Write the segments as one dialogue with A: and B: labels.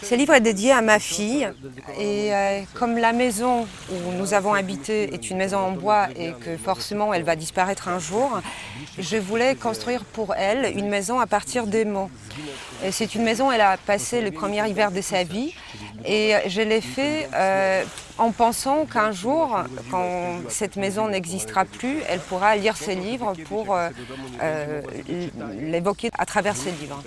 A: Ce livre est dédié à ma fille et comme la maison où nous avons habité est une maison en bois et que forcément elle va disparaître un jour, je voulais construire pour elle une maison à partir des mots. Et c'est une maison, elle a passé le premier hiver de sa vie et je l'ai fait en pensant qu'un jour, quand cette maison n'existera plus, elle pourra lire ce livre pour l'évoquer à travers ce livre.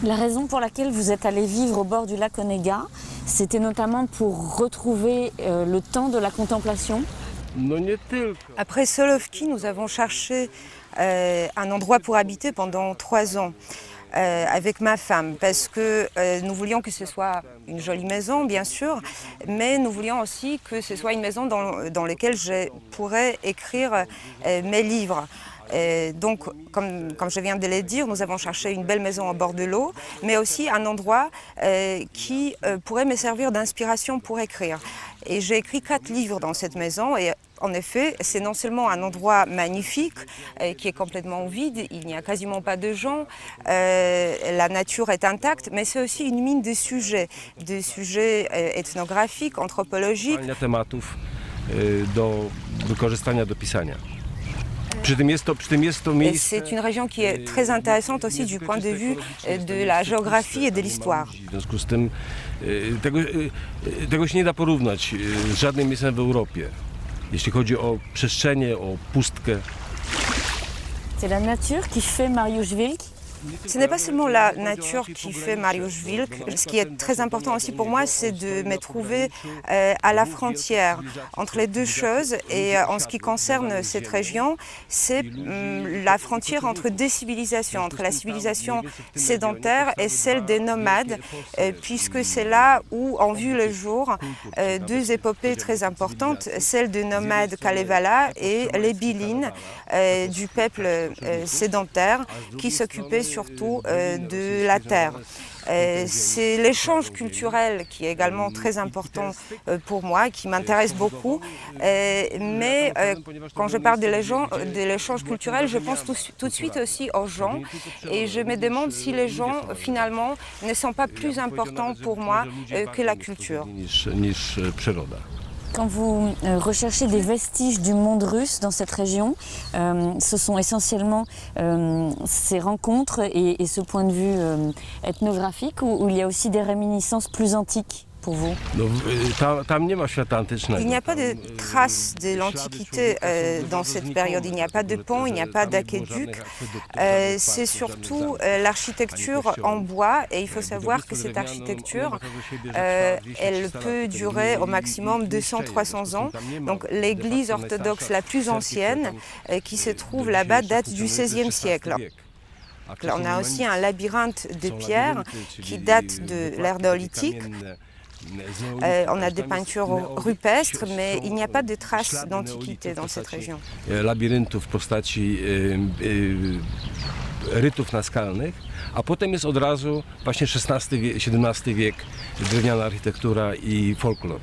B: La raison pour laquelle vous êtes allé vivre au bord du lac Onega, c'était notamment pour retrouver le temps de la contemplation.
A: Après Solovki, nous avons cherché un endroit pour habiter pendant 3 ans avec ma femme parce que nous voulions que ce soit une jolie maison, bien sûr, mais nous voulions aussi que ce soit une maison dans laquelle je pourrais écrire mes livres. Donc, comme je viens de le dire, nous avons cherché une belle maison au bord de l'eau, mais aussi un endroit qui pourrait me servir d'inspiration pour écrire. Et j'ai écrit 4 livres dans cette maison et en effet, c'est non seulement un endroit magnifique qui est complètement vide, il n'y a quasiment pas de gens, la nature est intacte, mais c'est aussi une mine de sujets ethnographiques, anthropologiques. Et c'est une région qui est très intéressante aussi du point de vue de la géographie et de l'histoire.
C: Tego się nie da porównać z żadnym miejscem w Europie, jeśli chodzi o przestrzenie, o pustkę.
B: C'est la nature qui fait Mariusz Wilk.
A: Ce n'est pas seulement la nature qui fait Mariusz Wilk. Ce qui est très important aussi pour moi, c'est de me trouver à la frontière entre les deux choses. Et en ce qui concerne cette région, c'est la frontière entre deux civilisations, entre la civilisation sédentaire et celle des nomades, puisque c'est là où ont vu le jour 2 épopées très importantes, celle des nomades Kalevala et les Bilines du peuple sédentaire qui s'occupait surtout de la terre. C'est l'échange culturel qui est également très important pour moi, qui m'intéresse beaucoup. Mais quand je parle de l'échange culturel, je pense tout de suite aussi aux gens. Et je me demande si les gens, finalement, ne sont pas plus importants pour moi que la culture.
B: Quand vous recherchez des vestiges du monde russe dans cette région, ce sont essentiellement ces rencontres et ce point de vue ethnographique où il y a aussi des réminiscences plus antiques pour vous?
A: Il n'y a pas de traces de l'Antiquité dans cette période. Il n'y a pas de pont, il n'y a pas d'aqueduc. C'est surtout l'architecture en bois et il faut savoir que cette architecture, elle peut durer au maximum 200-300 ans. Donc l'église orthodoxe la plus ancienne qui se trouve là-bas date du XVIe siècle. On a aussi un labyrinthe de pierres qui date de l'ère néolithique. On a des peintures rupestres, mais il n'y a pas de traces d'antiquité dans cette région.
C: Labiryntów w postaci rytów naskalnych, a potem jest od razu właśnie XVI wiek, drewniana architektura i folklor.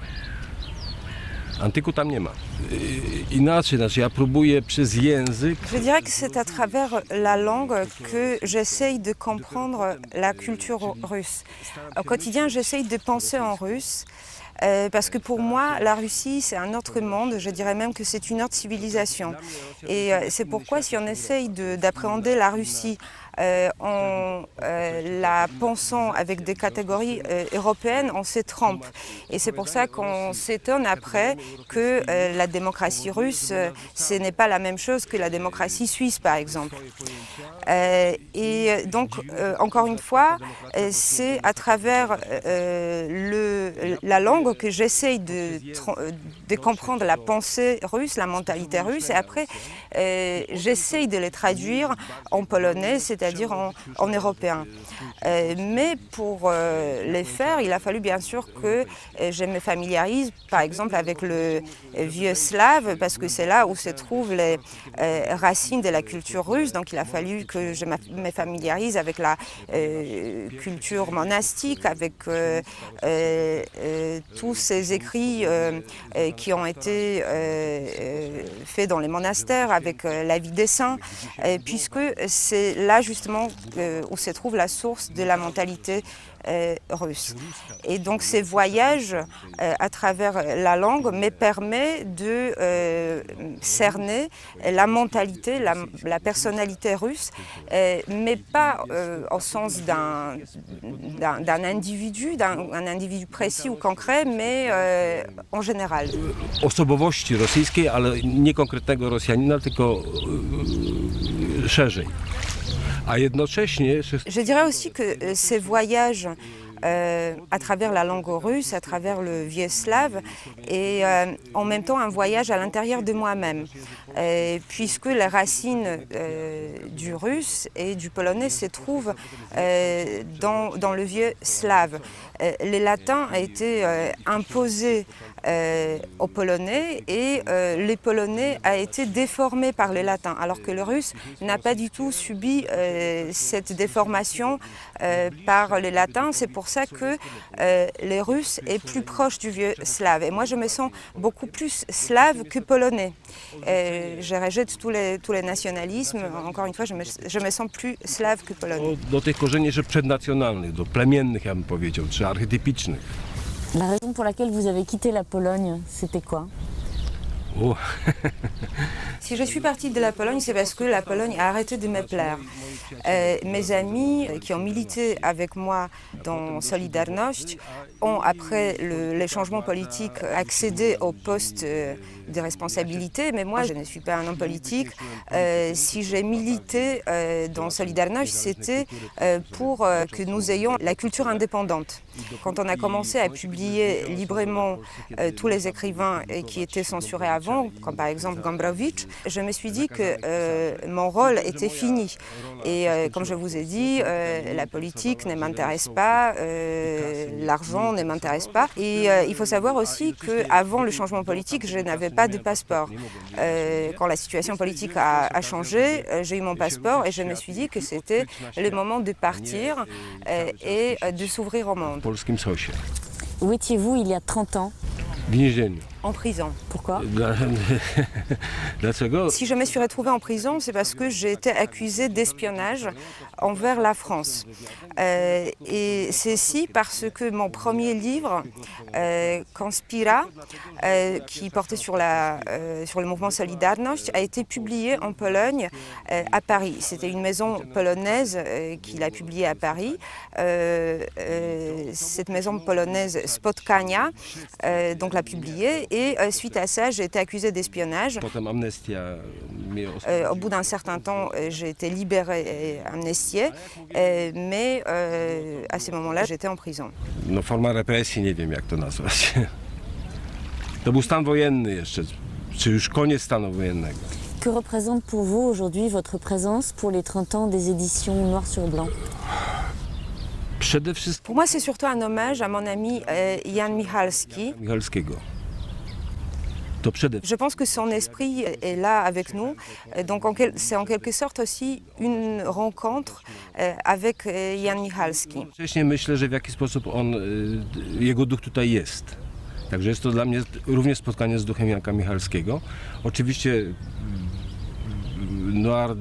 C: Antyku tam nie ma. Inaczej, ja próbuję przez język.
A: Je dirais que c'est à travers la langue que j'essaye de comprendre la culture russe. Au quotidien, j'essaye de penser en russe. Parce que pour moi, la Russie, c'est un autre monde, je dirais même que c'est une autre civilisation. Et c'est pourquoi si on essaye d'appréhender la Russie en la pensant avec des catégories européennes, on se trompe. Et c'est pour ça qu'on s'étonne après que la démocratie russe, ce n'est pas la même chose que la démocratie suisse, par exemple. Et donc, encore une fois, c'est à travers la langue que j'essaye de comprendre la pensée russe, la mentalité russe, et après, j'essaye de les traduire en polonais, c'est-à-dire en européen. Mais pour les faire, il a fallu bien sûr que je me familiarise, par exemple, avec le vieux slave, parce que c'est là où se trouvent les racines de la culture russe. Donc il a fallu que je me familiarise avec la culture monastique, avec tous ces écrits qui ont été faits dans les monastères avec la vie des saints, puisque c'est là justement où se trouve la source de la mentalité russe. Et donc ces voyages à travers la langue me permet de cerner la mentalité, la personnalité russe, mais pas au sens d'un individu, d'un individu précis ou concret, mais en général.
C: Osobowości rosyjskiej, ale nie konkretnego Rosjanina, tylko szerzej. A jednocześnie...
A: Je dirais aussi que ces voyages à travers la langue russe, à travers le vieux slave, et en même temps un voyage à l'intérieur de moi-même, puisque les racines du russe et du polonais se trouvent dans le vieux slave. Le latin a été imposé aux Polonais et le polonais a été déformé par le latin, alors que le russe n'a pas du tout subi cette déformation par le latin. C'est pour ça que le russe est plus proche du vieux slave. Et moi, je me sens beaucoup plus slave que polonais. Je rejette tous les nationalismes. Encore une fois, je me sens plus slave que polonais.
C: Do tych korzeni jeszcze przednacjonalnych, do plemiennych, ja bym powiedział, czy archetypicznych.
B: La raison pour laquelle vous avez quitté la Pologne, c'était quoi?
C: O,
A: Si je suis partie de la Pologne, c'est parce que la Pologne a arrêté de me plaire. Mes amis qui ont milité avec moi dans Solidarność ont, après les changements politiques, accédé au poste de responsabilité, mais moi je ne suis pas un homme politique. Si j'ai milité dans Solidarność, c'était pour que nous ayons la culture indépendante. Quand on a commencé à publier librement tous les écrivains qui étaient censurés avant, comme par exemple Gombrowicz, je me suis dit que mon rôle était fini. Et comme je vous ai dit, la politique ne m'intéresse pas, l'argent ne m'intéresse pas. Et il faut savoir aussi qu'avant le changement politique, je n'avais pas de passeport. Quand la situation politique a changé, j'ai eu mon passeport et je me suis dit que c'était le moment de partir et de s'ouvrir au monde.
C: polskim sosie.
B: Où étiez-vous il y a 30 ans?
C: W więzieniu.
A: En prison.
B: Pourquoi?
C: Dlaczego?
A: Si je me suis retrouvée en prison, c'est parce que j'ai été accusée d'espionnage envers la France. Et ceci parce que mon premier livre, Conspira, qui portait sur le mouvement Solidarność, a été publié en Pologne, à Paris. C'était une maison polonaise qui l'a publié à Paris. Cette maison polonaise Spotkania, donc l'a publié. Et suite à ça, j'ai été accusée d'espionnage.
C: Potem amnestia mnie
A: Au bout d'un certain temps, j'ai été libérée et amnistiée, mais à ce moment-là, j'étais en prison.
C: No, forma represji, nie wiem jak to nazwać. To był stan wojenny jeszcze, czy już koniec stanu wojennego.
B: Que représente pour vous aujourd'hui votre présence pour les 30 ans des éditions Noir sur Blanc?
C: Przede wszystkim
A: Pour moi, c'est surtout un hommage à mon ami Jan Michalski.
C: Michalskiego. To przede
A: Je pense que son esprit est là avec nous, donc c'est en quelque sorte aussi une rencontre avec Jan Michalski.
C: Wcześniej myślę, że w jakiś sposób jego duch tutaj jest. Także jest to dla mnie również spotkanie z duchem Janka Michalskiego. Oczywiście Noir,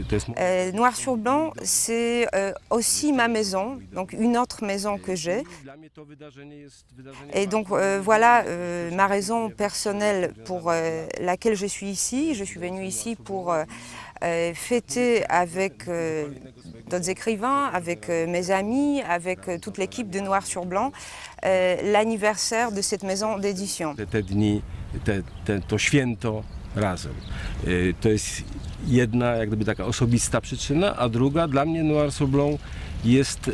C: to jest...
A: Noir sur Blanc, c'est aussi ma maison, donc une autre maison que j'ai.
C: Dla mnie to wydarzenie jest wydarzeniem
A: Et donc voilà ma raison personnelle pour laquelle je suis ici. Je suis venue ici pour fêter avec d'autres écrivains, avec mes amis, avec toute l'équipe de Noir sur Blanc, l'anniversaire de cette maison d'édition.
C: te dni, to święto razem. To jest jedna jak gdyby taka osobista przyczyna, a druga dla mnie Noir sur Blanc jest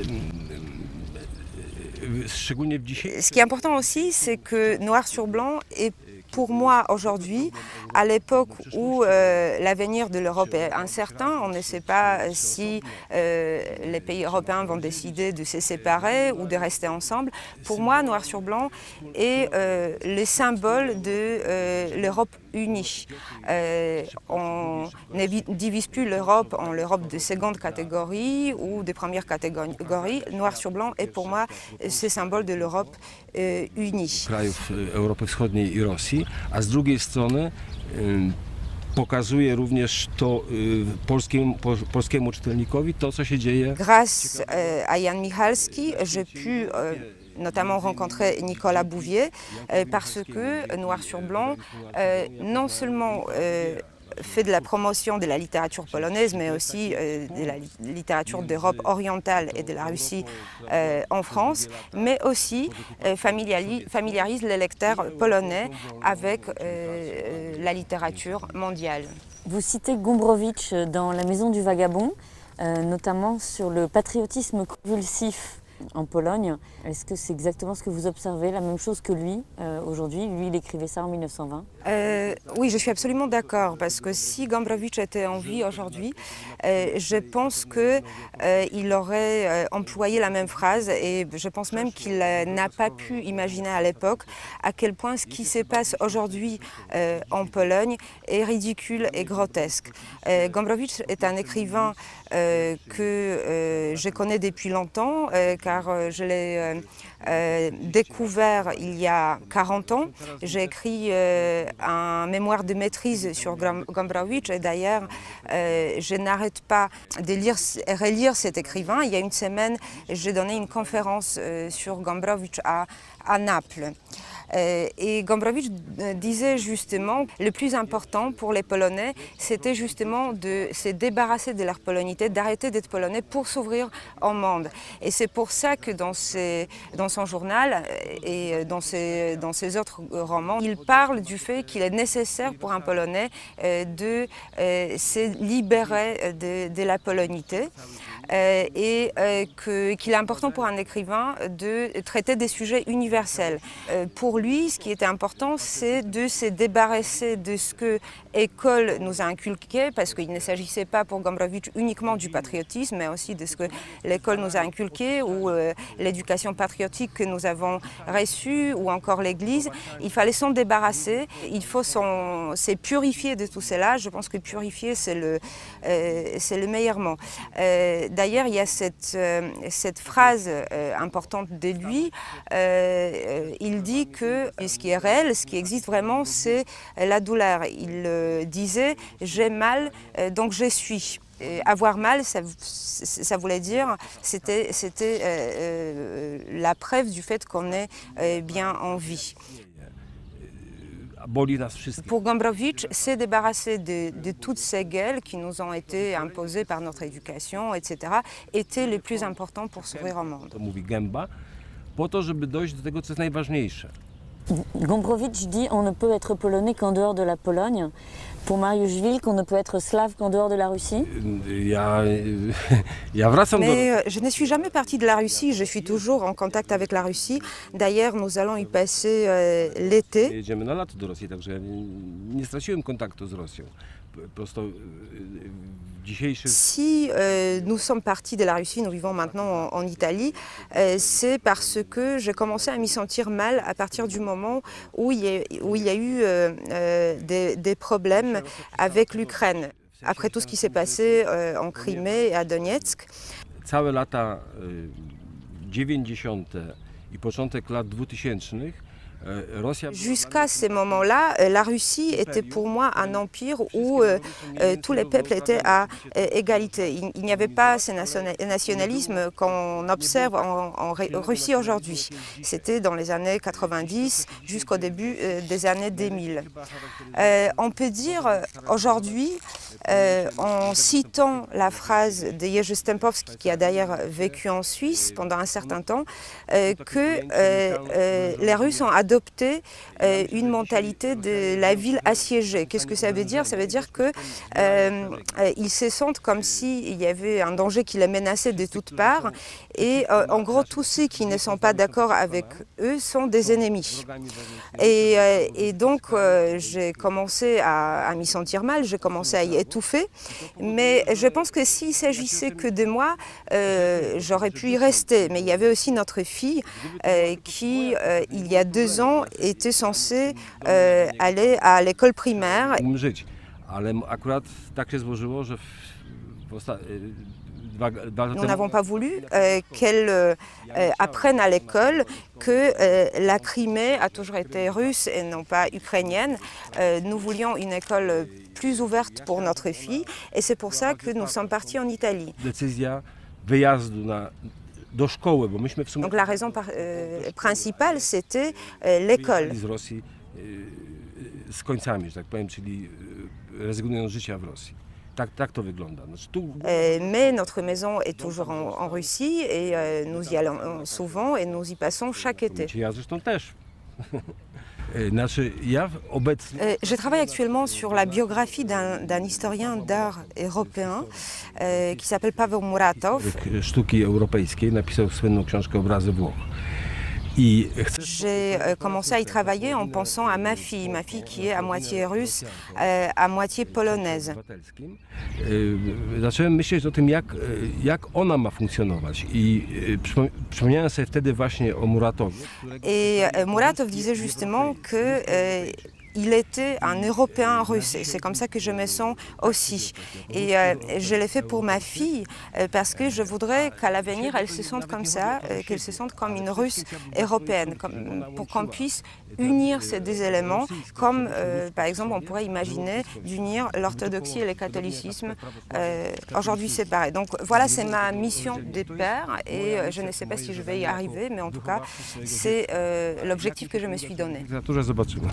C: szczególnie w dzisiaj.
A: Ce qui est important aussi, c'est que Noir sur Blanc est pour moi aujourd'hui, à l'époque où l'avenir de l'Europe est incertain, on ne sait pas si les pays européens vont décider de se séparer ou de rester ensemble. Pour moi, Noir sur Blanc est le symbole de l'Europe unis. On ne divise plus l'Europe en l'Europe de seconde catégorie ou de première catégorie. Noir sur blanc est pour moi ce symbole de l'Europe unie.
C: Krajów Europy Wschodniej i Rosji, a z drugiej strony pokazuje również to polskiemu czytelnikowi to, co się dzieje.
A: Grâce à Jan Michalski, j'ai pu notamment rencontrer Nicolas Bouvier, parce que Noir sur blanc, non seulement fait de la promotion de la littérature polonaise, mais aussi de la littérature d'Europe orientale et de la Russie en France, mais aussi familiarise les lecteurs polonais avec la littérature mondiale.
B: Vous citez Gombrowicz dans La Maison du Vagabond, notamment sur le patriotisme convulsif en Pologne. Est-ce que c'est exactement ce que vous observez, la même chose que lui aujourd'hui? Lui, il écrivait ça en 1920.
A: Oui, je suis absolument d'accord, parce que si Gombrowicz était en vie aujourd'hui, je pense qu'il aurait employé la même phrase, et je pense même qu'il n'a pas pu imaginer à l'époque à quel point ce qui se passe aujourd'hui en Pologne est ridicule et grotesque. Gombrowicz est un écrivain que je connais depuis longtemps, car je l'ai découvert il y a 40 ans. J'ai écrit un mémoire de maîtrise sur Gombrowicz, et d'ailleurs je n'arrête pas de lire et relire cet écrivain. Il y a une semaine, j'ai donné une conférence sur Gombrowicz à Naples. Et Gombrowicz disait justement le plus important pour les Polonais, c'était justement de se débarrasser de leur polonité, d'arrêter d'être polonais pour s'ouvrir au monde. Et c'est pour ça que dans son journal et dans ses autres romans, il parle du fait qu'il est nécessaire pour un Polonais de se libérer de la polonité. Et qu'il est important pour un écrivain de traiter des sujets universels. Pour lui, ce qui était important, c'est de se débarrasser de ce que l'école nous a inculqué, parce qu'il ne s'agissait pas pour Gombrowicz uniquement du patriotisme, mais aussi de ce que l'école nous a inculqué, ou l'éducation patriotique que nous avons reçue, ou encore l'Église. Il fallait s'en débarrasser, il faut se purifier de tout cela. Je pense que purifier, c'est le meilleur mot. D'ailleurs, il y a cette phrase importante de lui. Il dit que ce qui est réel, ce qui existe vraiment, c'est la douleur. Il disait « j'ai mal, donc je suis ». Avoir mal, ça voulait dire, c'était la preuve du fait qu'on est bien en vie. Pour Gombrowicz, se débarrasser de toutes ces gueules qui nous ont été imposées par notre éducation, etc., était le plus important pour s'ouvrir au monde.
C: Po to, żeby dojść do tego, co jest najważniejsze.
B: Gombrowicz dit on ne peut être polonais qu'en dehors de la Pologne. Pour Mariusz Wilk, on ne peut être slave qu'en dehors de la Russie.
A: Mais je ne suis jamais partie de la Russie, je suis toujours en contact avec la Russie. D'ailleurs, nous allons y passer l'été.
C: Jedziemy na lato do Rosji, także ja nie straciłem kontaktu z Rosją. Prosto
A: Si nous sommes partis de la Russie, nous vivons maintenant en Italie, c'est parce que j'ai commencé à m'y sentir mal à partir du moment où il y a eu des problèmes avec l'Ukraine. Après tout ce qui s'est passé en Crimée et à Donetsk.
C: Całe lata 90. I początek lat 2000.
A: Jusqu'à ces moments-là, la Russie était pour moi un empire où tous les peuples étaient à égalité. Il n'y avait pas ce nationalisme qu'on observe en Russie aujourd'hui. C'était dans les années 90 jusqu'au début des années 2000. On peut dire aujourd'hui, en citant la phrase de Jerzy Stempowski, qui a d'ailleurs vécu en Suisse pendant un certain temps, que les Russes ont adopté une mentalité de la ville assiégée. Qu'est-ce que ça veut dire? Ça veut dire qu'ils se sentent comme s'il y avait un danger qui les menaçait de toutes parts. Et en gros, tous ceux qui ne sont pas d'accord avec eux sont des ennemis. Et donc, j'ai commencé à m'y sentir mal, j'ai commencé à y étouffer. Mais je pense que s'il s'agissait que de moi, j'aurais pu y rester. Mais il y avait aussi notre fille qui, il y a 2 2 ans étaient censés aller à l'école primaire.
C: Mógłbym żyć, ale akurat tak się złożyło, że dwa lata
A: Nous
C: temu
A: n'avons pas voulu qu'elles apprennent à l'école que la Crimée a toujours été russe et non pas ukrainienne. Nous voulions une école plus ouverte pour notre fille et c'est pour ça que nous sommes partis en Italie.
C: decyzja wyjazdu do szkoły, bo myśmy w sumie
A: Donc la raison principale, c'était l'école.
C: z Rosji z końcami, że tak powiem, czyli rezygnując z życia w Rosji. Tak to wygląda. Znaczy,
A: Mais notre maison est toujours en Russie et nous y allons souvent et nous y passons chaque été.
C: ja zresztą też. Znaczy, ja obecnie
A: Je travaille actuellement sur la biographie d'un historien d'art européen qui s'appelle Paweł Muratow.
C: sztuki europejskiej napisał słynną książkę Obrazy Włoch. I chcę
A: J'ai commencé à y travailler en pensant à ma fille qui est à moitié russe, à moitié polonaise.
C: obywatelskim. Zacząłem myśleć o tym, jak ona ma funkcjonować i przypomniałem sobie wtedy właśnie o Muratowie,
A: Et Muratov disait justement que il était un Européen russe et c'est comme ça que je me sens aussi. Et je l'ai fait pour ma fille parce que je voudrais qu'à l'avenir elle se sente comme ça, qu'elle se sente comme une Russe européenne, pour qu'on puisse unir ces 2 éléments, comme par exemple on pourrait imaginer d'unir l'orthodoxie et le catholicisme aujourd'hui séparés. Donc voilà, c'est ma mission de père et je ne sais pas si je vais y arriver, mais en tout cas c'est l'objectif que je me suis donné.
C: w literaturze zobaczymy.